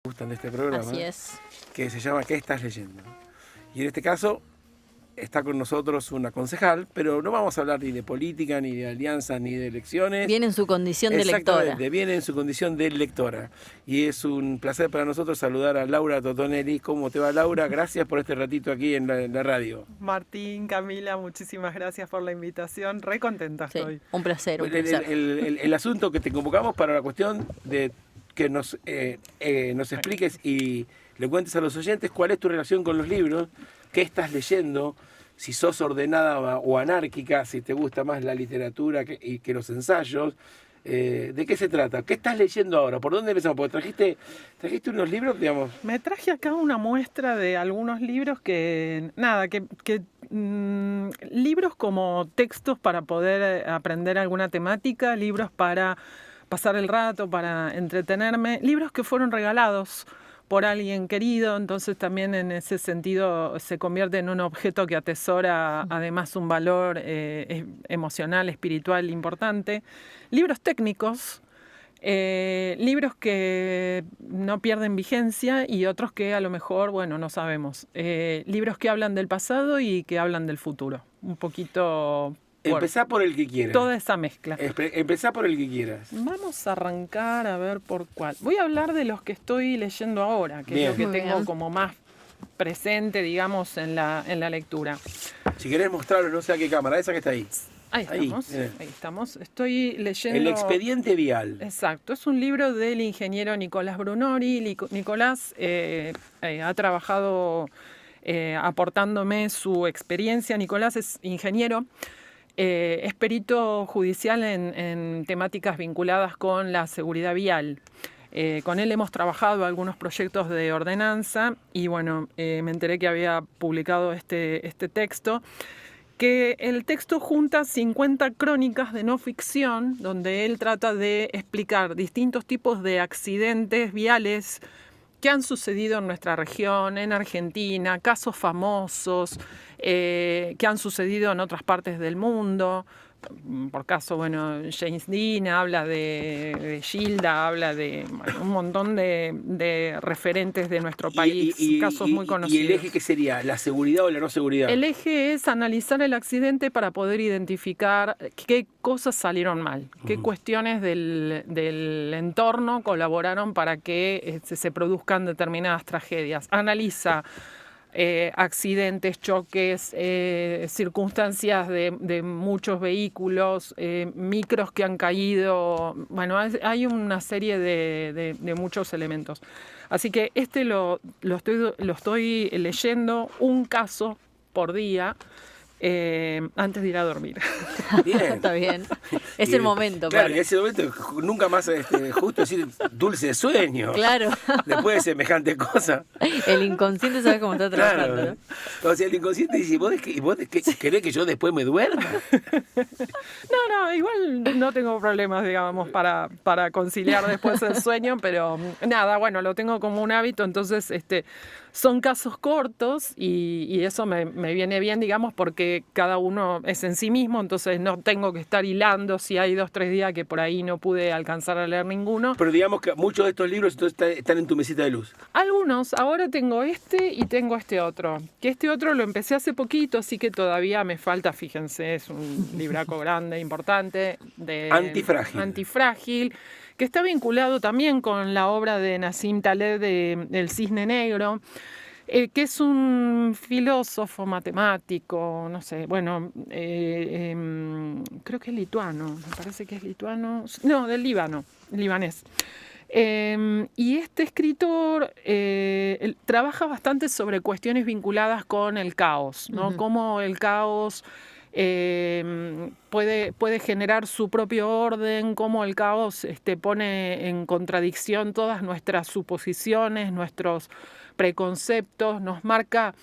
Gustan de este programa. Así es. Que se llama ¿Qué estás leyendo? Y en este caso está con nosotros una concejal, pero no vamos a hablar ni de política, ni de alianzas, ni de elecciones. Viene en su condición de lectora. Exactamente, viene en su condición de lectora. Y es un placer para nosotros saludar a Laura Totonelli. ¿Cómo te va, Laura? Gracias por este ratito aquí en la radio. Martín, Camila, muchísimas gracias por la invitación. Re contenta estoy. Sí, un placer, un placer. El asunto que te convocamos para la cuestión de que nos expliques y le cuentes a los oyentes cuál es tu relación con los libros, qué estás leyendo, si sos ordenada o anárquica, si te gusta más la literatura que los ensayos. ¿De qué se trata? ¿Qué estás leyendo ahora? ¿Por dónde empezamos? Porque trajiste unos libros, digamos. Me traje acá una muestra de algunos libros libros como textos para poder aprender alguna temática, libros para pasar el rato, para entretenerme, libros que fueron regalados por alguien querido, entonces también en ese sentido se convierte en un objeto que atesora además un valor emocional, espiritual importante. Libros técnicos, libros que no pierden vigencia y otros que a lo mejor, bueno, no sabemos. Libros que hablan del pasado y que hablan del futuro. Un poquito... Empezá por el que quieras. Toda esa mezcla. Empezá por el que quieras. Vamos a arrancar a ver por cuál. Voy a hablar de los que estoy leyendo ahora, que Bien. es lo que Muy tengo bien. como más presente, digamos, en la lectura. Si querés mostrarlo, no sé a qué cámara, esa que está ahí. Ahí estamos, bien. ahí estamos. Estoy leyendo... El expediente vial. Exacto, es un libro del ingeniero Nicolás Brunori. Nicolás ha trabajado aportándome su experiencia. Nicolás es ingeniero. Es perito judicial en temáticas vinculadas con la seguridad vial. Con él hemos trabajado algunos proyectos de ordenanza y bueno, me enteré que había publicado este texto, que el texto junta 50 crónicas de no ficción, donde él trata de explicar distintos tipos de accidentes viales que han sucedido en nuestra región, en Argentina, casos famosos que han sucedido en otras partes del mundo. Por caso, bueno, James Dean habla de Gilda, habla de un montón de referentes de nuestro país, casos muy conocidos. ¿Y el eje qué sería? ¿La seguridad o la no seguridad? El eje es analizar el accidente para poder identificar qué cosas salieron mal, qué cuestiones del entorno colaboraron para que se produzcan determinadas tragedias. Analiza accidentes, choques, circunstancias de muchos vehículos, micros que han caído. Bueno, hay una serie de muchos elementos. Así que lo estoy leyendo un caso por día antes de ir a dormir. Bien. Está bien. Es el momento. Claro, en ese momento nunca más justo decir dulce sueño. Claro. Después de semejante cosa. El inconsciente sabe cómo está trabajando, Claro. ¿no? O sea, el inconsciente dice, ¿vos querés que yo después me duerma? No, igual no tengo problemas, digamos, para conciliar después el sueño, pero nada, bueno, lo tengo como un hábito, entonces son casos cortos y eso me viene bien, digamos, porque cada uno es en sí mismo, entonces no tengo que estar hilando si hay 2-3 días que por ahí no pude alcanzar a leer ninguno. Pero digamos que muchos de estos libros entonces están en tu mesita de luz. Algunos, ahora tengo este y tengo este otro. Que este otro lo empecé hace poquito, así que todavía me falta, fíjense, es un libraco grande, importante. Antifrágil, que está vinculado también con la obra de Nassim Taleb de El Cisne Negro, que es un filósofo matemático, no sé, bueno, creo que es lituano, me parece que es lituano, no, del Líbano, libanés. Y este escritor trabaja bastante sobre cuestiones vinculadas con el caos, ¿no? Uh-huh. Cómo el caos puede generar su propio orden, cómo el caos pone en contradicción todas nuestras suposiciones, nuestros preconceptos, nos marca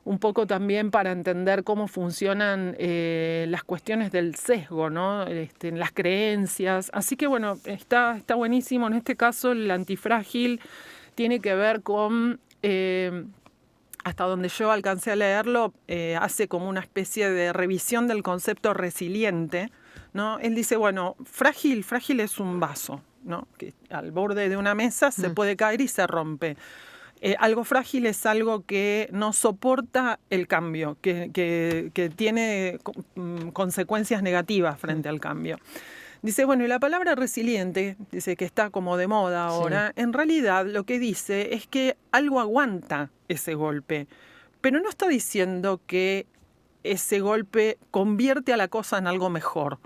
un poco también para entender cómo funcionan las cuestiones del sesgo, ¿no? Las creencias. Así que bueno, está buenísimo. En este caso, el antifrágil tiene que ver con, hasta donde yo alcancé a leerlo, hace como una especie de revisión del concepto resiliente, ¿no? Él dice, bueno, frágil es un vaso, ¿no? Que al borde de una mesa se puede caer y se rompe. Algo frágil es algo que no soporta el cambio, que tiene consecuencias negativas frente al cambio. Dice, bueno, y la palabra resiliente, dice que está como de moda ahora, en realidad lo que dice es que algo aguanta ese golpe, pero no está diciendo que ese golpe convierte a la cosa en algo mejor.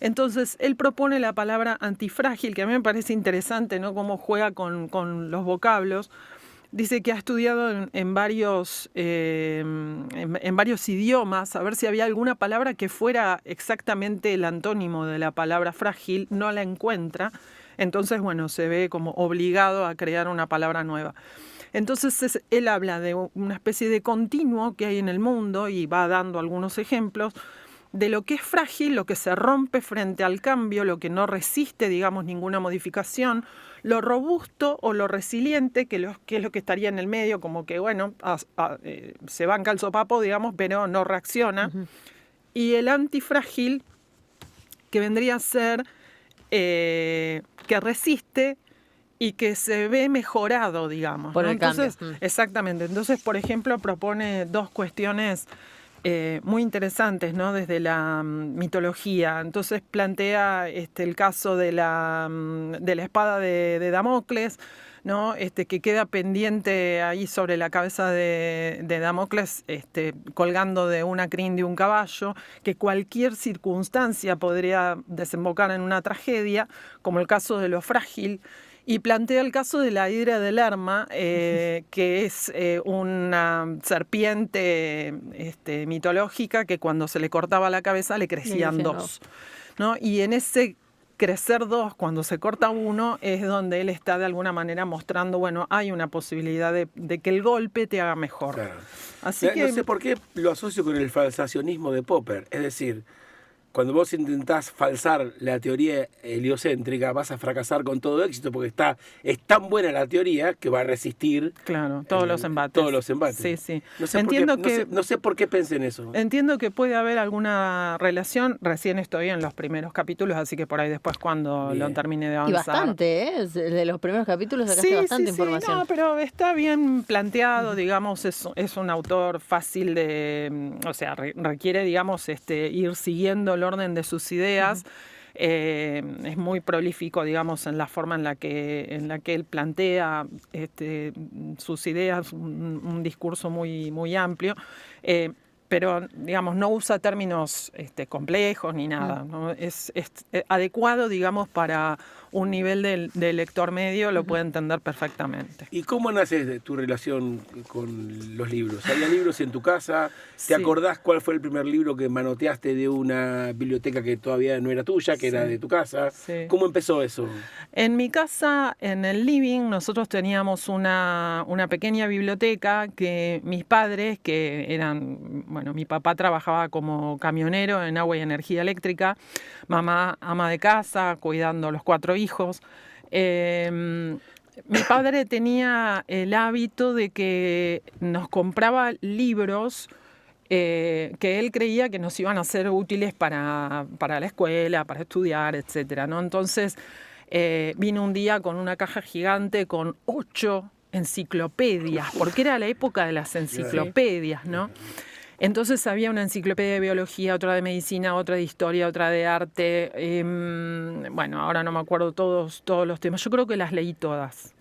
Entonces, él propone la palabra antifrágil, que a mí me parece interesante, ¿no? Cómo juega con los vocablos. Dice que ha estudiado en varios idiomas, a ver si había alguna palabra que fuera exactamente el antónimo de la palabra frágil, no la encuentra. Entonces, bueno, se ve como obligado a crear una palabra nueva. Entonces, él habla de una especie de continuo que hay en el mundo y va dando algunos ejemplos de lo que es frágil, lo que se rompe frente al cambio, lo que no resiste, digamos, ninguna modificación, lo robusto o lo resiliente, que es lo que estaría en el medio, como que, bueno, se banca el sopapo, digamos, pero no reacciona. Y el antifrágil, que vendría a ser que resiste y que se ve mejorado, digamos, por ¿no? el cambio. Exactamente. Entonces, por ejemplo, propone dos cuestiones muy interesantes, ¿no? Desde la mitología. Entonces plantea el caso de la espada de Damocles, ¿no? Que queda pendiente ahí sobre la cabeza de Damocles, colgando de una crin de un caballo, que cualquier circunstancia podría desembocar en una tragedia, como el caso de lo frágil. Y plantea el caso de la hidra de Lerma, que es una serpiente mitológica que cuando se le cortaba la cabeza le crecían dos, ¿no? Y en ese crecer dos, cuando se corta uno, es donde él está de alguna manera mostrando, bueno, hay una posibilidad de que el golpe te haga mejor. Claro. Así que no sé por qué lo asocio con el falsacionismo de Popper, es decir, cuando vos intentás falsar la teoría heliocéntrica, vas a fracasar con todo éxito porque es tan buena la teoría que va a resistir todos los embates. Sí, sí. No sé por qué pensé en eso. Entiendo que puede haber alguna relación. Recién estoy en los primeros capítulos, así que por ahí después cuando lo termine de avanzar. Y bastante, ¿eh? De los primeros capítulos sacaste bastante información. No, pero está bien planteado, digamos, es un autor fácil de... O sea, requiere, digamos, ir siguiendo el orden de sus ideas. Es muy prolífico, digamos, en la forma en la que él plantea sus ideas, un discurso muy, muy amplio, pero, digamos, no usa términos complejos ni nada, ¿no? Es adecuado, digamos, para un nivel de lector medio, lo puede entender perfectamente. ¿Y cómo nace tu relación con los libros? ¿Había libros en tu casa? ¿Te acordás cuál fue el primer libro que manoteaste de una biblioteca que todavía no era tuya, que era de tu casa? Sí. ¿Cómo empezó eso? En mi casa, en el living, nosotros teníamos una pequeña biblioteca que mis padres, que eran, bueno, mi papá trabajaba como camionero en agua y energía eléctrica, mamá ama de casa, cuidando a los 4 hijos. Mi padre tenía el hábito de que nos compraba libros que él creía que nos iban a ser útiles para la escuela, para estudiar, etcétera, ¿no? Entonces vino un día con una caja gigante con 8 enciclopedias, porque era la época de las enciclopedias, ¿no? Entonces había una enciclopedia de biología, otra de medicina, otra de historia, otra de arte. Bueno, ahora no me acuerdo todos los temas. Yo creo que las leí todas.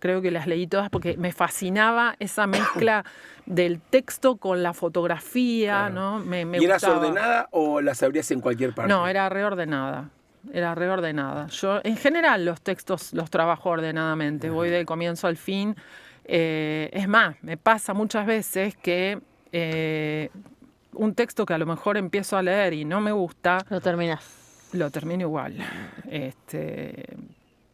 Creo que las leí todas porque me fascinaba esa mezcla del texto con la fotografía, ¿no? Me ¿Y eras ordenada o las abrías en cualquier parte? No, era reordenada. Yo, en general, los textos los trabajo ordenadamente. Voy del comienzo al fin. Es más, me pasa muchas veces que un texto que a lo mejor empiezo a leer y no me gusta, lo termino igual.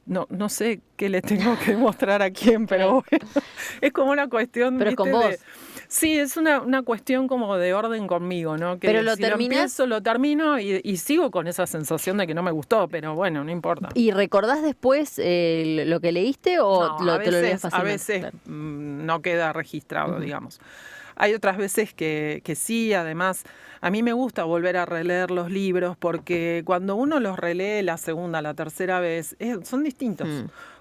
No sé qué le tengo que mostrar a quién, pero bueno, es como una cuestión, pero ¿viste? Con vos. Sí, es una cuestión como de orden conmigo, ¿no? Que pero lo si terminás, lo termino y sigo con esa sensación de que no me gustó, pero bueno, no importa. ¿Y recordás después lo que leíste o no, te lo leías fácilmente? A veces no queda registrado, digamos. Hay otras veces que sí, además, a mí me gusta volver a releer los libros porque cuando uno los relee la segunda, la tercera vez, son distintos.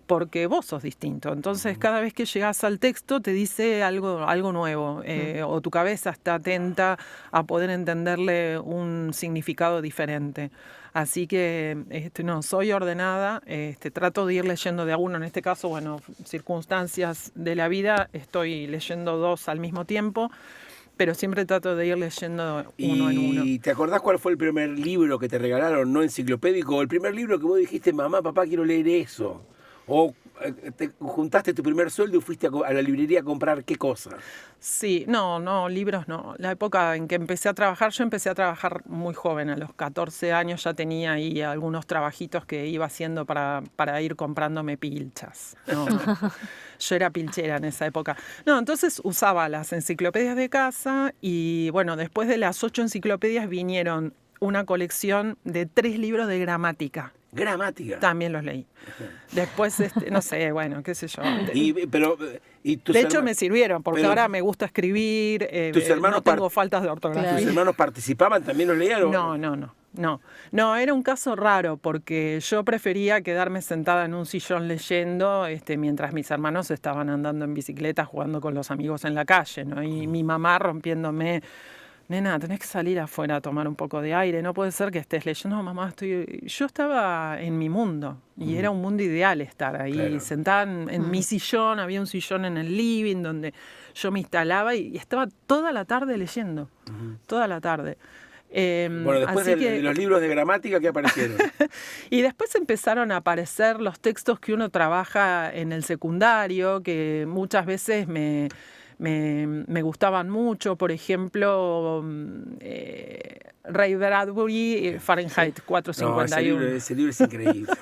Porque vos sos distinto. Entonces, cada vez que llegás al texto te dice algo nuevo, o tu cabeza está atenta a poder entenderle un significado diferente. Así que no, soy ordenada, trato de ir leyendo de a uno. En este caso, bueno, circunstancias de la vida, estoy leyendo 2 al mismo tiempo, pero siempre trato de ir leyendo uno en uno. ¿Y te acordás cuál fue el primer libro que te regalaron, no enciclopédico, o el primer libro que vos dijiste, mamá, papá, quiero leer eso? ¿O te juntaste tu primer sueldo y fuiste a la librería a comprar qué cosa? Sí, no, libros no. La época en que empecé a trabajar, yo empecé a trabajar muy joven, a los 14 años ya tenía ahí algunos trabajitos que iba haciendo para ir comprándome pilchas. No, yo era pilchera en esa época. No, entonces usaba las enciclopedias de casa y bueno, después de las 8 enciclopedias vinieron una colección de 3 libros de gramática. ¿Gramática? También los leí. Después, no sé, bueno, qué sé yo. ¿Y de hecho, me sirvieron, porque ahora me gusta escribir, ¿tus hermanos no tengo faltas de ortografía. ¿Tus hermanos participaban? ¿También los leían? No, era un caso raro, porque yo prefería quedarme sentada en un sillón leyendo mientras mis hermanos estaban andando en bicicleta, jugando con los amigos en la calle, ¿no? Y mi mamá rompiéndome... Nena, tenés que salir afuera a tomar un poco de aire, no puede ser que estés leyendo. No, mamá, yo estaba en mi mundo y era un mundo ideal estar ahí, sentada en mi sillón, había un sillón en el living donde yo me instalaba y estaba toda la tarde leyendo, toda la tarde. Bueno, después de los libros de gramática, ¿qué aparecieron? Y después empezaron a aparecer los textos que uno trabaja en el secundario, que muchas veces me gustaban mucho, por ejemplo, Ray Bradbury, Fahrenheit 451. No, ese libro es increíble.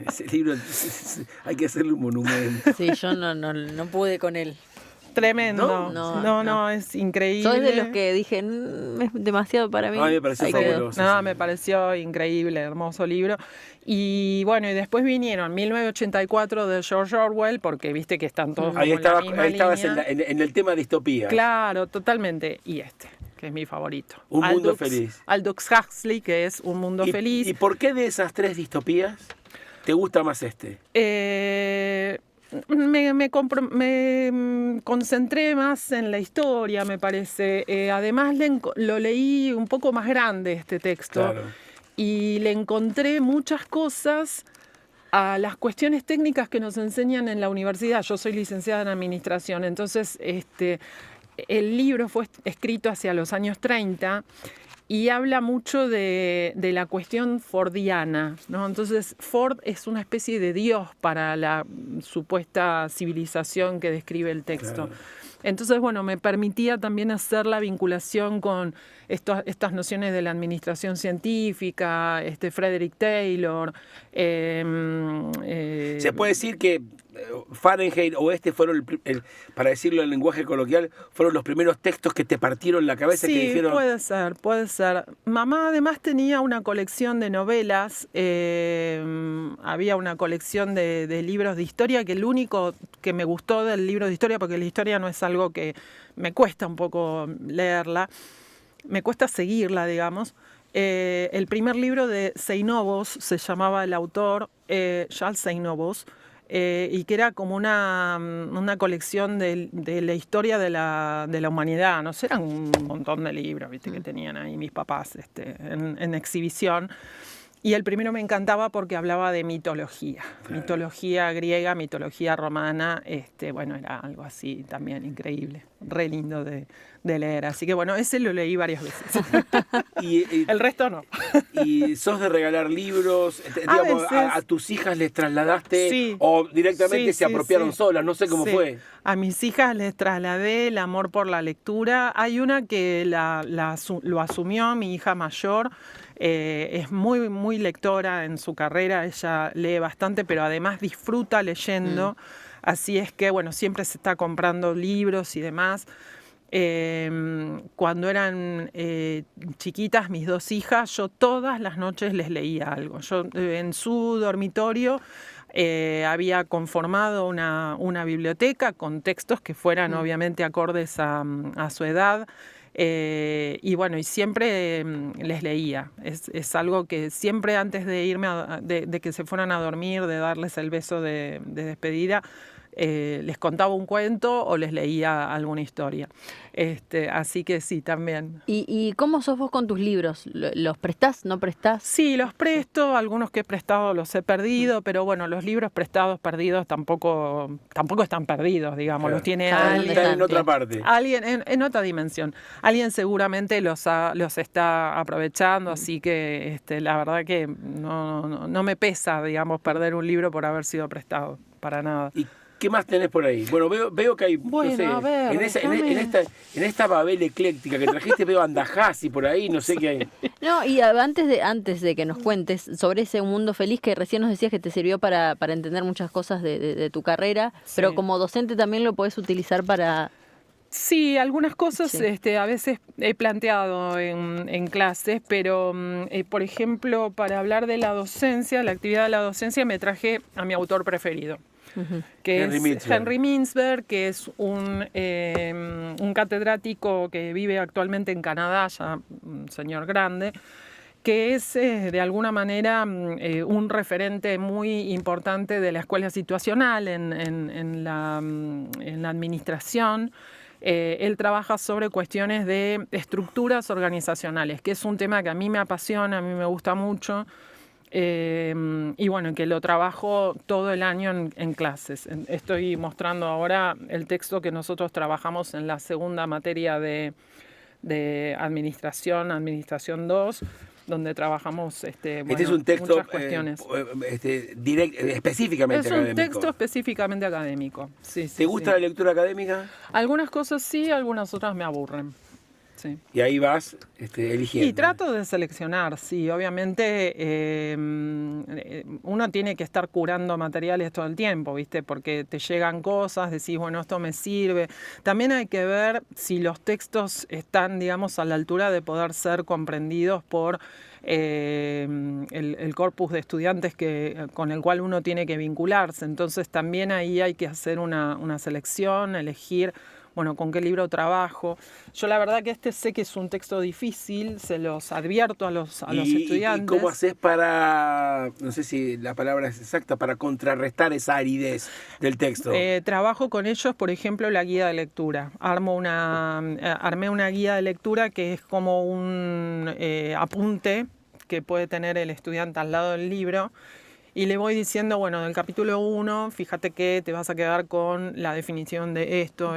Ese libro hay que hacerle un monumento. Sí, yo no pude con él. Tremendo. No, es increíble. Soy de los que dije, es demasiado para mí. A mí me pareció fabuloso. No, me pareció increíble, hermoso libro. Y bueno, y después vinieron 1984 de George Orwell, porque viste que están todos ahí como estabas en la misma línea. en el tema distopía. Claro, totalmente. Y que es mi favorito. Un mundo feliz. Aldous Huxley, que es Un mundo feliz. ¿Y por qué de esas 3 distopías te gusta más este? Me concentré más en la historia, me parece. Además, lo leí un poco más grande este texto. Claro. Y le encontré muchas cosas a las cuestiones técnicas que nos enseñan en la universidad. Yo soy licenciada en administración, entonces el libro fue escrito hacia los años 30 y habla mucho de la cuestión fordiana, ¿no? Entonces Ford es una especie de dios para la supuesta civilización que describe el texto. Claro. Entonces, bueno, me permitía también hacer la vinculación con estas nociones de la administración científica, Frederick Taylor. Se puede decir que Fahrenheit o fueron, para decirlo en lenguaje coloquial, fueron los primeros textos que te partieron la cabeza. Sí, que dijeron... puede ser. Mamá además tenía una colección de novelas, había una colección de libros de historia, que el único que me gustó del libro de historia, porque la historia no es algo que me cuesta un poco leerla, me cuesta seguirla, digamos. El primer libro de Seinobos, se llamaba el autor, Charles Seinobos, y que era como una colección de la historia de la humanidad. No sé, eran un montón de libros, ¿viste? Que tenían ahí mis papás en exhibición. Y el primero me encantaba porque hablaba de mitología, mitología griega, mitología romana. Bueno, era algo así también increíble, re lindo de leer. Así que bueno, ese lo leí varias veces. El resto no. ¿Y sos de regalar libros? Digamos, ¿a tus hijas les trasladaste? Sí. ¿O directamente se apropiaron solas? No sé cómo fue. A mis hijas les trasladé el amor por la lectura. Hay una que lo asumió, mi hija mayor. Es muy, muy lectora en su carrera, ella lee bastante, pero además disfruta leyendo, así es que, bueno, siempre se está comprando libros y demás. Cuando eran chiquitas, mis 2 hijas, yo todas las noches les leía algo. Yo en su dormitorio había conformado una biblioteca con textos que fueran obviamente acordes a su edad. Y bueno, y siempre les leía. Es algo que siempre antes de irme, de que se fueran a dormir, de darles el beso de despedida, les contaba un cuento o les leía alguna historia. Así que sí, también. ¿Y cómo sos vos con tus libros? ¿Los prestás, no prestás? Sí, los presto, algunos que he prestado los he perdido, pero bueno, los libros prestados, perdidos, tampoco están perdidos, digamos, Claro. los tiene Saben alguien. Están en otra parte. Alguien en otra dimensión. Alguien seguramente los está aprovechando, así que la verdad que no me pesa, digamos, perder un libro por haber sido prestado, para nada. ¿Y qué más tenés por ahí? Bueno, veo que hay, Bueno, no sé, a ver, en esta Babel ecléctica que trajiste veo Andajasi por ahí, no sé qué hay. No, y antes de que nos cuentes sobre ese Un Mundo Feliz que recién nos decías que te sirvió para entender muchas cosas de tu carrera, Sí. pero como docente también lo podés utilizar para... Sí, algunas cosas Sí. a veces he planteado en clases, pero por ejemplo, para hablar de la docencia, la actividad de la docencia, me traje a mi autor preferido, que Henry es Mintzberg. Henry Mintzberg, que es un catedrático que vive actualmente en Canadá, ya un señor grande, que es de alguna manera un referente muy importante de la escuela situacional en la administración. Él trabaja sobre cuestiones de estructuras organizacionales, que es un tema que a mí me apasiona, a mí me gusta mucho. Y bueno, que lo trabajo todo el año en clases. Estoy mostrando ahora el texto que nosotros trabajamos en la segunda materia de Administración 2, donde trabajamos bueno, Este es un texto muchas cuestiones. específicamente Es un académico. texto específicamente académico. Sí, sí, ¿Te gusta sí. la lectura académica? Algunas cosas sí, algunas otras me aburren. Sí. Y ahí vas eligiendo. Y trato de seleccionar, sí, obviamente uno tiene que estar curando materiales todo el tiempo, ¿viste? Porque te llegan cosas, decís, bueno, esto me sirve. También hay que ver si los textos están, digamos, a la altura de poder ser comprendidos por el corpus de estudiantes con el cual uno tiene que vincularse. Entonces también ahí hay que hacer una selección, elegir, bueno, con qué libro trabajo. Yo la verdad que sé que es un texto difícil, se los advierto a los estudiantes. ¿Y cómo haces para, no sé si la palabra es exacta, para contrarrestar esa aridez del texto? Trabajo con ellos, por ejemplo, la guía de lectura. Armé una guía de lectura que es como un apunte que puede tener el estudiante al lado del libro. Y le voy diciendo, bueno, del capítulo 1, fíjate que te vas a quedar con la definición de esto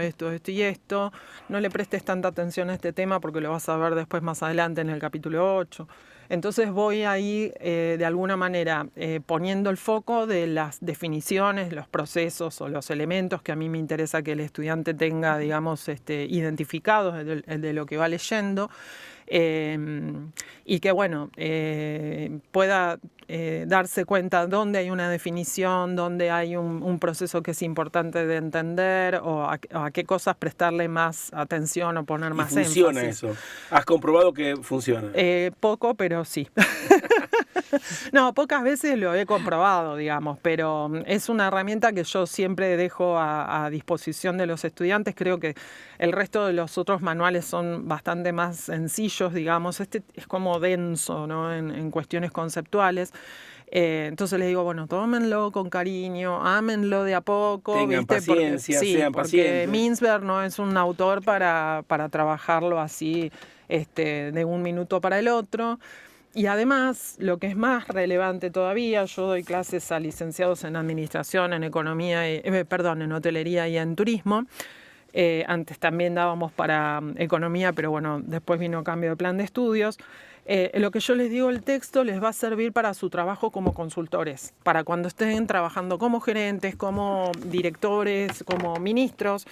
y esto. No le prestes tanta atención a este tema porque lo vas a ver después más adelante en el capítulo 8. Entonces voy ahí de alguna manera poniendo el foco de las definiciones, los procesos o los elementos que a mí me interesa que el estudiante tenga, digamos, identificados de lo que va leyendo. Y que bueno, pueda darse cuenta dónde hay una definición, dónde hay un proceso que es importante de entender o a qué cosas prestarle más atención o poner más énfasis. ¿Funciona eso? ¿Has comprobado que funciona? Poco, pero sí. No, pocas veces lo he comprobado, digamos, pero es una herramienta que yo siempre dejo a disposición de los estudiantes. Creo que el resto de los otros manuales son bastante más sencillos, digamos. Este es como denso, ¿no? en cuestiones conceptuales. Entonces les digo, bueno, tómenlo con cariño, ámenlo de a poco. Tengan ¿viste? paciencia, porque, sean porque pacientes. Mintzberg no es un autor para trabajarlo así de un minuto para el otro. Y además, lo que es más relevante todavía, yo doy clases a licenciados en administración, en economía, en hotelería y en turismo. Antes también dábamos para economía, pero bueno, después vino cambio de plan de estudios. Lo que yo les digo, el texto les va a servir para su trabajo como consultores, para cuando estén trabajando como gerentes, como directores, como ministros,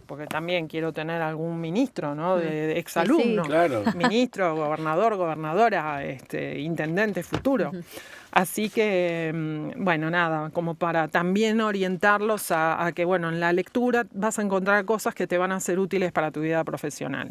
porque también quiero tener algún ministro, ¿no? de exalumno, Sí, claro. Ministro, gobernador, gobernadora, intendente futuro. Así que, bueno, nada, como para también orientarlos a que, bueno, en la lectura vas a encontrar cosas que te van a ser útiles para tu vida profesional.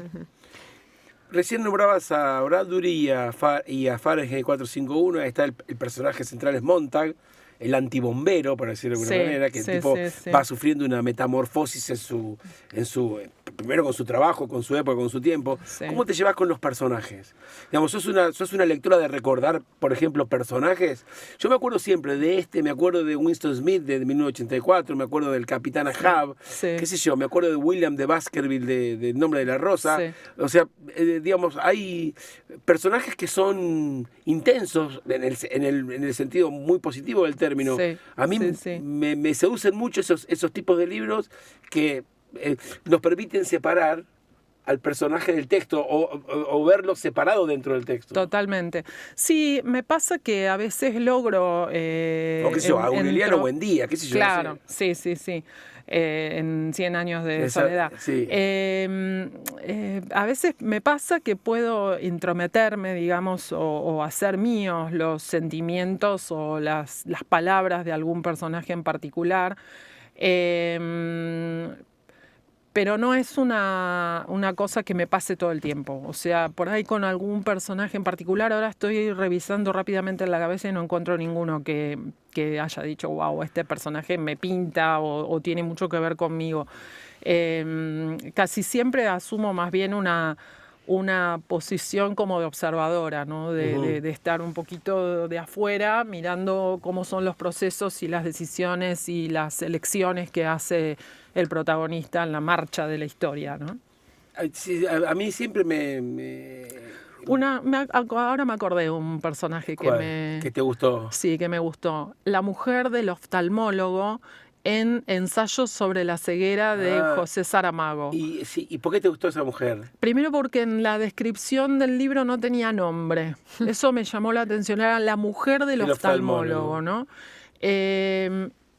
Recién nombrabas a Bradbury y a Fahrenheit 451, ahí está el personaje central es Montag, el antibombero, por decirlo de alguna manera, que el tipo va sufriendo una metamorfosis en su primero con su trabajo, con su época, con su tiempo. ¿Cómo te llevas con los personajes? Digamos, sos una lectora de recordar, por ejemplo, personajes. Yo me acuerdo siempre de me acuerdo de Winston Smith de 1984, me acuerdo del Capitán Ahab, qué sé yo, me acuerdo de William de Baskerville de El nombre de la rosa. O sea, digamos, hay personajes que son intensos en el sentido muy positivo del término. A mí me seducen mucho esos tipos de libros que nos permiten separar al personaje del texto o verlo separado dentro del texto. Totalmente. Sí, me pasa que a veces logro... o qué sé yo, Aureliano Buendía, qué sé yo. Claro, sí. En 100 años de soledad. Sí. A veces me pasa que puedo intrometerme, digamos, o hacer míos los sentimientos o las palabras de algún personaje en particular. Pero no es una cosa que me pase todo el tiempo. O sea, por ahí con algún personaje en particular, ahora estoy revisando rápidamente en la cabeza y no encuentro ninguno que haya dicho, wow, este personaje me pinta o tiene mucho que ver conmigo. Casi siempre asumo más bien una posición como de observadora, ¿no? De estar un poquito de afuera, mirando cómo son los procesos y las decisiones y las elecciones que hace el protagonista en la marcha de la historia, ¿no? Sí, a mí siempre ahora me acordé de un personaje ¿Que te gustó? Sí, que me gustó. La mujer del oftalmólogo en Ensayos sobre la ceguera de José Saramago. ¿Y por qué te gustó esa mujer? Primero porque en la descripción del libro no tenía nombre. Eso me llamó la atención. Era la mujer del oftalmólogo, ¿no?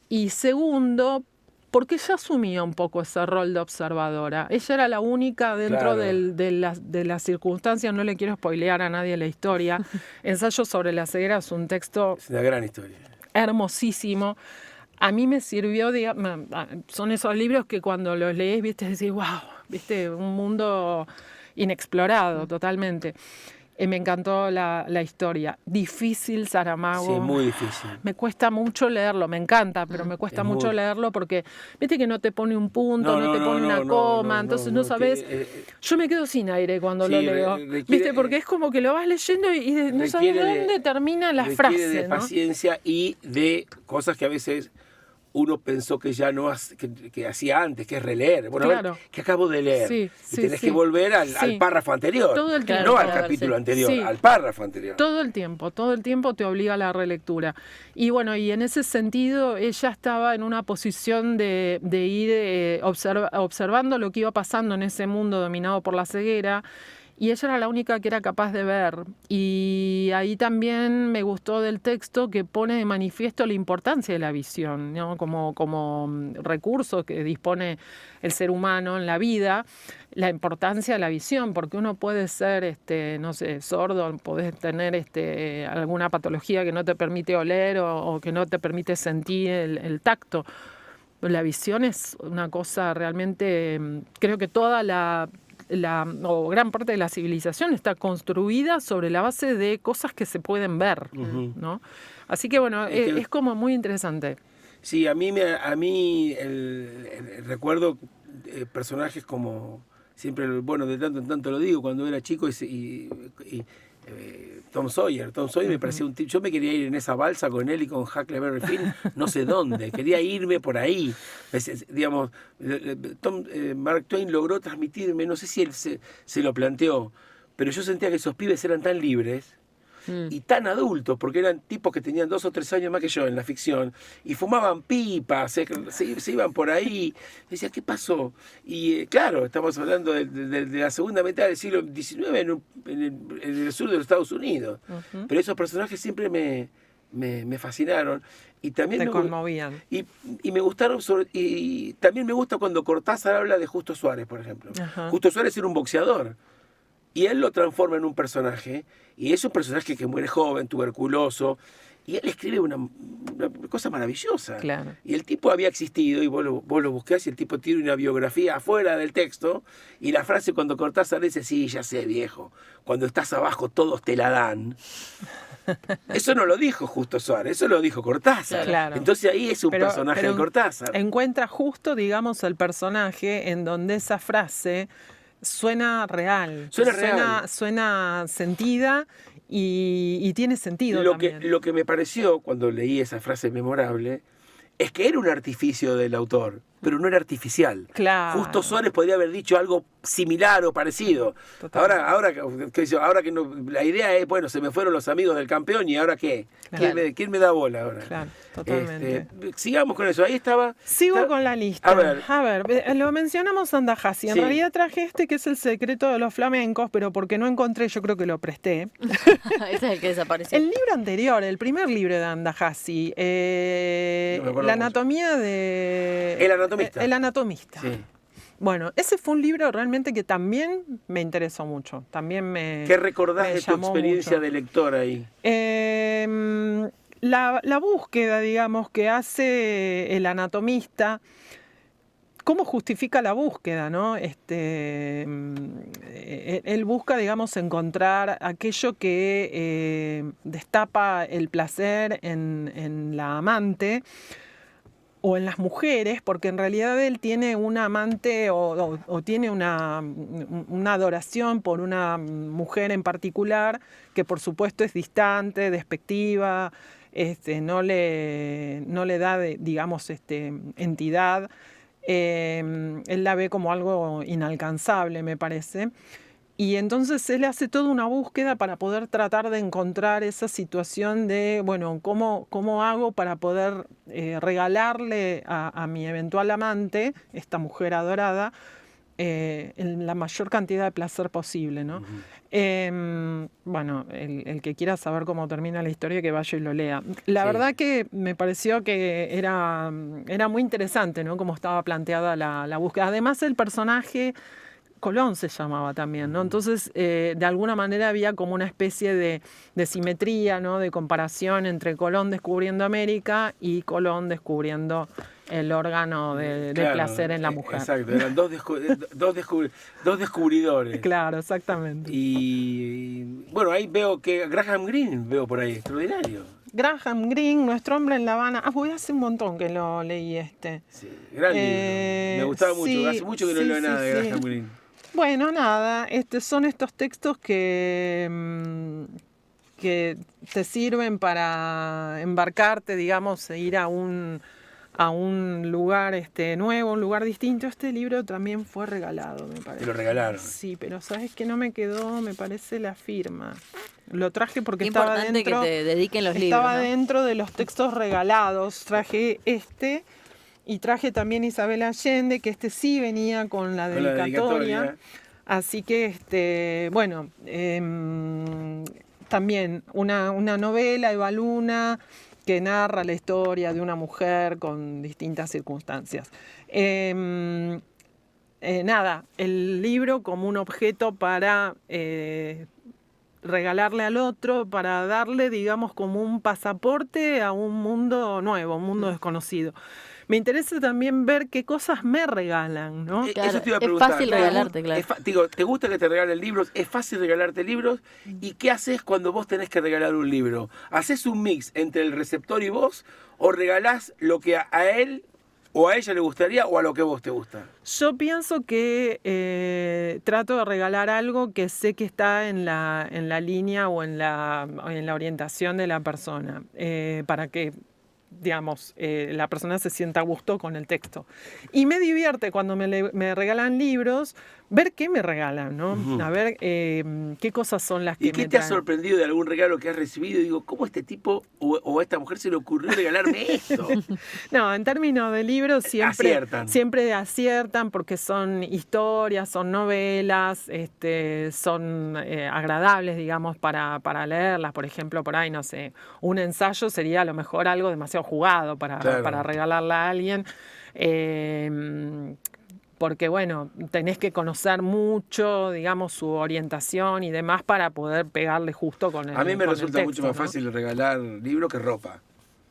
Y segundo, porque ella asumía un poco ese rol de observadora. Ella era la única dentro de las circunstancias, no le quiero spoilear a nadie la historia. Ensayos sobre la ceguera es un texto... Es una gran historia. Hermosísimo. A mí me sirvió, son esos libros que cuando los lees, viste, decís, wow, viste, un mundo inexplorado totalmente. Me encantó la historia. Difícil Saramago. Sí, muy difícil. Me cuesta mucho leerlo, me encanta, pero me cuesta mucho leerlo porque, viste que no te pone un punto, no te pone una coma, entonces no sabes. Yo me quedo sin aire cuando lo leo, viste, porque es como que lo vas leyendo y no sabes dónde termina la frase. Requiere de paciencia y de cosas que a veces uno pensó que ya no que hacía antes, que es releer. Bueno, a ver, que acabo de leer. Y tenés que volver al párrafo anterior. Todo el tiempo. No al capítulo anterior, al párrafo anterior. Todo el tiempo te obliga a la relectura. Y bueno, y en ese sentido ella estaba en una posición de ir observando lo que iba pasando en ese mundo dominado por la ceguera. Y ella era la única que era capaz de ver. Y ahí también me gustó del texto que pone de manifiesto la importancia de la visión, ¿no? Como recurso que dispone el ser humano en la vida, la importancia de la visión, porque uno puede ser, no sé, sordo, podés tener alguna patología que no te permite oler o que no te permite sentir el tacto. La visión es una cosa realmente, creo que toda o gran parte de la civilización está construida sobre la base de cosas que se pueden ver, ¿no? Así que bueno, es como muy interesante. Sí, a mí recuerdo personajes como siempre, bueno, de tanto en tanto lo digo, cuando era chico y Tom Sawyer me parecía un tipo. Yo me quería ir en esa balsa con él y con Huckleberry Finn, no sé dónde, quería irme por ahí. Digamos, Mark Twain logró transmitirme, no sé si él se lo planteó, pero yo sentía que esos pibes eran tan libres y tan adultos, porque eran tipos que tenían 2 o 3 años más que yo en la ficción, y fumaban pipas, se iban por ahí. Decía, ¿qué pasó? Y claro, estamos hablando de la segunda mitad del siglo XIX en el sur de los Estados Unidos. Pero esos personajes siempre me fascinaron. Y también te conmovían. Y me gustaron, y también me gusta cuando Cortázar habla de Justo Suárez, por ejemplo. Justo Suárez era un boxeador. Y él lo transforma en un personaje, y es un personaje que muere joven, tuberculoso, y él escribe una cosa maravillosa. Claro. Y el tipo había existido, y vos lo buscás, y el tipo tiene una biografía afuera del texto, y la frase cuando Cortázar dice, sí, ya sé, viejo, cuando estás abajo todos te la dan. Eso no lo dijo Justo Suárez, eso lo dijo Cortázar. Claro. Entonces ahí es un personaje de Cortázar. Encuentra justo, digamos, el personaje en donde esa frase suena real. Suena sentida y tiene sentido también. Lo que me pareció cuando leí esa frase memorable es que era un artificio del autor, pero no era artificial. Claro. Justo Suárez podría haber dicho algo similar o parecido. Ahora que no, la idea es, bueno, se me fueron los amigos del campeón y ahora qué. Claro. ¿Quién me da bola ahora? Claro, totalmente. Sigamos con eso. Ahí estaba. Sigo con la lista. A ver. Lo mencionamos Andajasi. En realidad traje que es El secreto de los flamencos, pero porque no encontré, yo creo que lo presté. Ese es el que desapareció. El libro anterior, el primer libro de Andajasi, La anatomía de... El anatomista. El anatomista. Sí. Bueno, ese fue un libro realmente que también me interesó mucho. También ¿Qué recordás de tu llamó experiencia mucho. de lector ahí? La búsqueda, digamos, que hace el anatomista, cómo justifica la búsqueda, ¿no? Él busca, digamos, encontrar aquello que destapa el placer en la amante o en las mujeres, porque en realidad él tiene un amante o tiene una adoración por una mujer en particular que por supuesto es distante, despectiva, no le da, digamos, entidad. Él la ve como algo inalcanzable, me parece. Y entonces él hace toda una búsqueda para poder tratar de encontrar esa situación de, bueno, ¿cómo hago para poder regalarle a mi eventual amante, esta mujer adorada, en la mayor cantidad de placer posible, ¿no? Uh-huh. Bueno, el que quiera saber cómo termina la historia, que vaya y lo lea. La verdad que me pareció que era muy interesante, ¿no? Cómo estaba planteada la búsqueda. Además, el personaje... Colón se llamaba también, ¿no? Entonces, de alguna manera había como una especie de simetría, ¿no? De comparación entre Colón descubriendo América y Colón descubriendo el órgano de placer en la mujer. Exacto, eran dos descubridores. Claro, exactamente. Y bueno, ahí veo que Graham Greene, veo por ahí, extraordinario. Graham Greene, Nuestro hombre en La Habana. Hace un montón que lo leí Sí, gran libro. Me gustaba mucho. Sí, Hace mucho que no leo nada de Graham Greene. Bueno, nada, son estos textos que te sirven para embarcarte, digamos, e ir a un lugar nuevo, un lugar distinto. Este libro también fue regalado, me parece. Te lo regalaron. Sí, pero ¿sabes qué? No me quedó, me parece, la firma. Lo traje porque Qué estaba dentro... importante que te dediquen los libros, Estaba ¿no? dentro de los textos regalados. Traje y traje también Isabel Allende, que sí venía con la dedicatoria. Así que, bueno, también una novela, Eva Luna, que narra la historia de una mujer con distintas circunstancias. Nada, el libro como un objeto para regalarle al otro, para darle, digamos, como un pasaporte a un mundo nuevo, un mundo desconocido. Me interesa también ver qué cosas me regalan, ¿no? Claro, eso te iba a preguntar. Es fácil regalarte, claro. Digo, ¿te gusta que te regalen libros? ¿Es fácil regalarte libros? ¿Y qué haces cuando vos tenés que regalar un libro? ¿Haces un mix entre el receptor y vos? ¿O regalás lo que a él o a ella le gustaría o a lo que vos te gusta? Yo pienso que trato de regalar algo que sé que está en la línea o en la orientación de la persona, para que, digamos, la persona se sienta a gusto con el texto. Y me divierte cuando me regalan libros, ver qué me regalan, ¿no? Uh-huh. A ver qué cosas son las que me traen. ¿Y qué te ha sorprendido de algún regalo que has recibido? Y digo, ¿cómo a este tipo o a esta mujer se le ocurrió regalarme esto? No, en términos de libros siempre aciertan porque son historias, son novelas, son agradables, digamos, para leerlas. Por ejemplo, por ahí, no sé, un ensayo sería a lo mejor algo demasiado jugado para regalarle a alguien. Porque, bueno, tenés que conocer mucho, digamos, su orientación y demás para poder pegarle justo con el A mí me resulta texto, mucho más fácil regalar libros que ropa.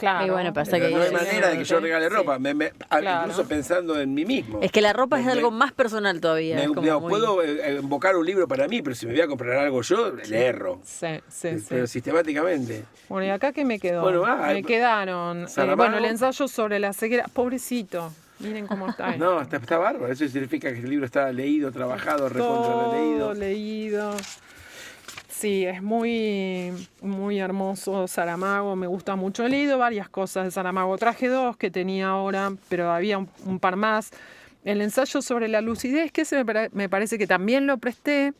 Claro. Y bueno, pasa Pero que- no hay manera de que yo regale ropa, Claro. incluso pensando en mí mismo. Es que la ropa es Me- algo más personal todavía. es como digamos, muy- puedo invocar un libro para mí, pero si me voy a comprar algo yo, le erro. Sí, sí, Pero sí. sistemáticamente. Bueno, ¿y acá qué me quedó? Bueno, me quedaron, Saramago. bueno, el ensayo sobre la ceguera. Pobrecito, miren cómo está. No, está bárbaro. Eso significa que el libro está leído, trabajado, recontra Todo leído. leído. Sí, es muy, muy hermoso Saramago, me gusta mucho. He leído varias cosas de Saramago. Traje 2 que tenía ahora, pero había un par más. El ensayo sobre la lucidez, que ese me parece que también lo presté,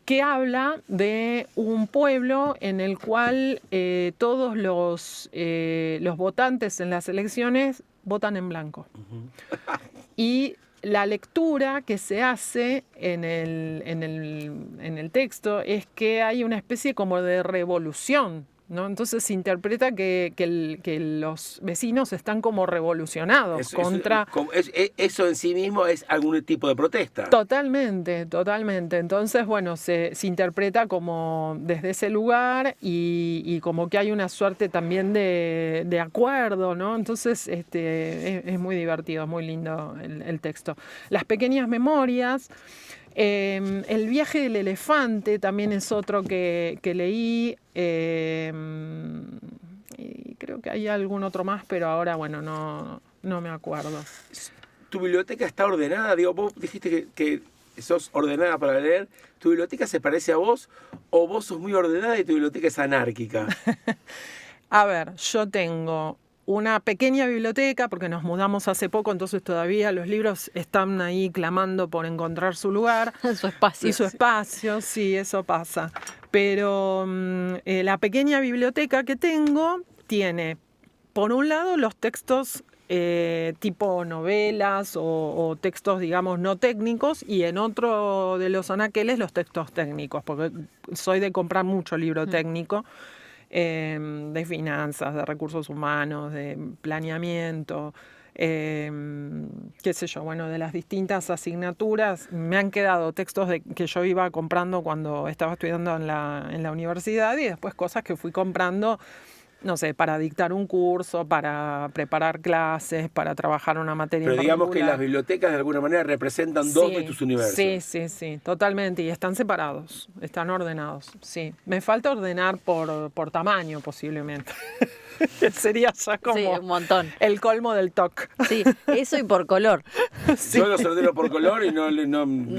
que habla de un pueblo en el cual todos los votantes en las elecciones votan en blanco. Y la lectura que se hace en el texto es que hay una especie como de revolución, ¿no? Entonces se interpreta que los vecinos están como revolucionados contra... Eso en sí mismo es algún tipo de protesta. Totalmente, totalmente. Entonces, bueno, se interpreta como desde ese lugar y como que hay una suerte también de acuerdo, ¿no? Entonces, es muy divertido, muy lindo el texto. Las pequeñas memorias. El viaje del elefante también es otro que leí. Y creo que hay algún otro más, pero ahora, bueno, no me acuerdo. ¿Tu biblioteca está ordenada? Digo, vos dijiste que sos ordenada para leer. ¿Tu biblioteca se parece a vos o vos sos muy ordenada y tu biblioteca es anárquica? A ver, yo tengo una pequeña biblioteca porque nos mudamos hace poco, entonces todavía los libros están ahí clamando por encontrar su lugar. Su espacio. Y su espacio, sí, eso pasa. Pero la pequeña biblioteca que tengo tiene, por un lado, los textos tipo novelas o textos, digamos, no técnicos, y en otro de los anaqueles los textos técnicos, porque soy de comprar mucho libro técnico. De finanzas, de recursos humanos, de planeamiento, qué sé yo, bueno, de las distintas asignaturas. Me han quedado textos que yo iba comprando cuando estaba estudiando en la universidad y después cosas que fui comprando, no sé, para dictar un curso, para preparar clases, para trabajar una materia Pero en digamos que particular. las bibliotecas de alguna manera representan dos de tus universos. Sí, totalmente. Y están separados, están ordenados. Sí. Me falta ordenar por tamaño, posiblemente. Sería ya como Sí, un montón. el colmo del TOC. Sí, eso y por color. Yo los ordeno por color y no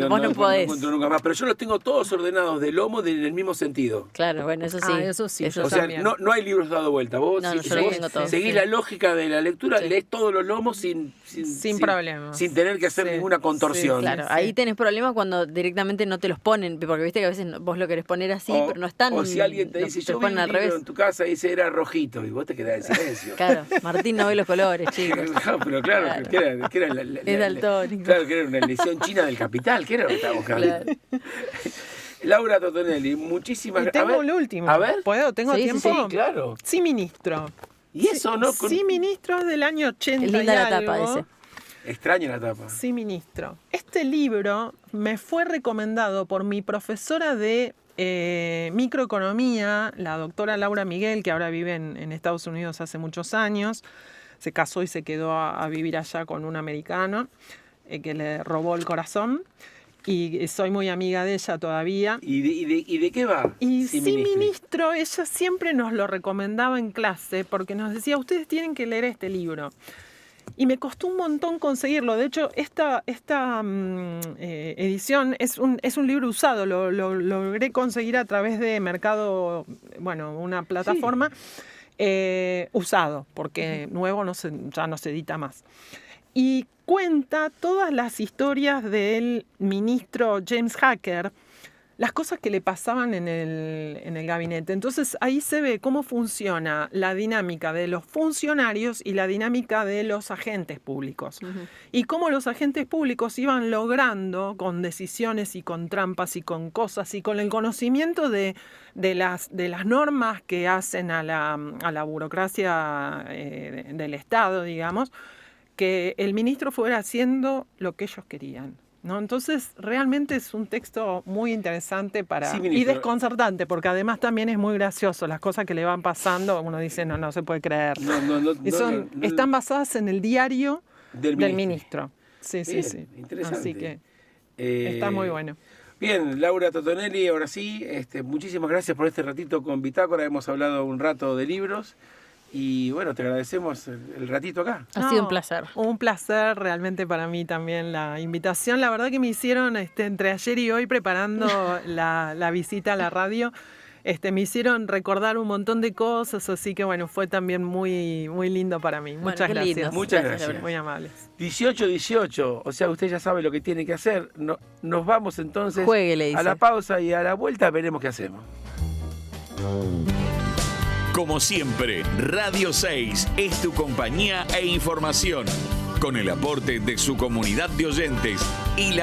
Vos no podés. encuentro nunca más. Pero yo los tengo todos ordenados de lomo en el mismo sentido. Claro, bueno, eso sí. Eso sí, Eso yo O sea, también. no hay libros dado vuelta. Vos, No, si yo los vos tengo todos. seguís Sí. la lógica de la lectura, Sí. lees todos los lomos sin problemas. sin tener que hacer Sí, ninguna contorsión. sí, Claro, Sí. ahí tenés problemas cuando directamente no te los ponen, porque viste que a veces vos lo querés poner así, pero no están. O si alguien te dice, te yo vi ponen un al libro revés. en tu casa y ese era rojito, y vos te quedás en silencio. Claro, Martín no ve los colores, chicos. No, pero claro, Claro. que era Es daltónico. Claro, que era una lesión china del capital, ¿qué era lo que estaba buscando? Claro. Laura Totonelli, muchísimas Y gracias. tengo el último. A ver. ¿Puedo? ¿Tengo Sí, sí, tiempo? Sí, claro. Sí, ministro. Y eso, ¿no? Con- Sí, ministro es del año 80 Es linda y la tapa algo. ese. Extraña la tapa. Sí, ministro. Este libro me fue recomendado por mi profesora de microeconomía, la doctora Laura Miguel, que ahora vive en Estados Unidos hace muchos años. Se casó y se quedó a vivir allá con un americano que le robó el corazón. Y soy muy amiga de ella todavía. ¿Y de qué va? Y Sí, sí, ministro. ministro, ella siempre nos lo recomendaba en clase porque nos decía, ustedes tienen que leer este libro. Y me costó un montón conseguirlo. De hecho, esta edición es un libro usado. Lo logré conseguir a través de Mercado, bueno, una plataforma usado, porque nuevo ya no se edita más. Y cuenta todas las historias del ministro James Hacker, las cosas que le pasaban en el gabinete. Entonces ahí se ve cómo funciona la dinámica de los funcionarios y la dinámica de los agentes públicos. Y cómo los agentes públicos iban logrando, con decisiones y con trampas y con cosas y con el conocimiento de las normas que hacen a la burocracia del Estado, digamos, que el ministro fuera haciendo lo que ellos querían. ¿no? Entonces, realmente es un texto muy interesante Sí, y ministro. desconcertante, porque además también es muy gracioso. Las cosas que le van pasando, uno dice, no se puede creer. Están basadas en el diario del del ministro. ministro. Sí, Bien, sí. interesante. Así que está muy bueno. Bien, Laura Totonelli, ahora sí, muchísimas gracias por este ratito con Bitácora. Hemos hablado un rato de libros y bueno, te agradecemos el ratito acá. Ha sido un placer. Un placer realmente para mí también la invitación. La verdad que me hicieron entre ayer y hoy preparando la visita a la radio. Me hicieron recordar un montón de cosas, así que bueno, fue también muy, muy lindo para mí. Muchas qué gracias. lindo. Muchas Gracias, gracias. Muy amables. 18-18, o sea, usted ya sabe lo que tiene que hacer. Nos vamos entonces Juegue, le dice. a la pausa y a la vuelta veremos qué hacemos. Como siempre, Radio 6 es tu compañía e información, con el aporte de su comunidad de oyentes y la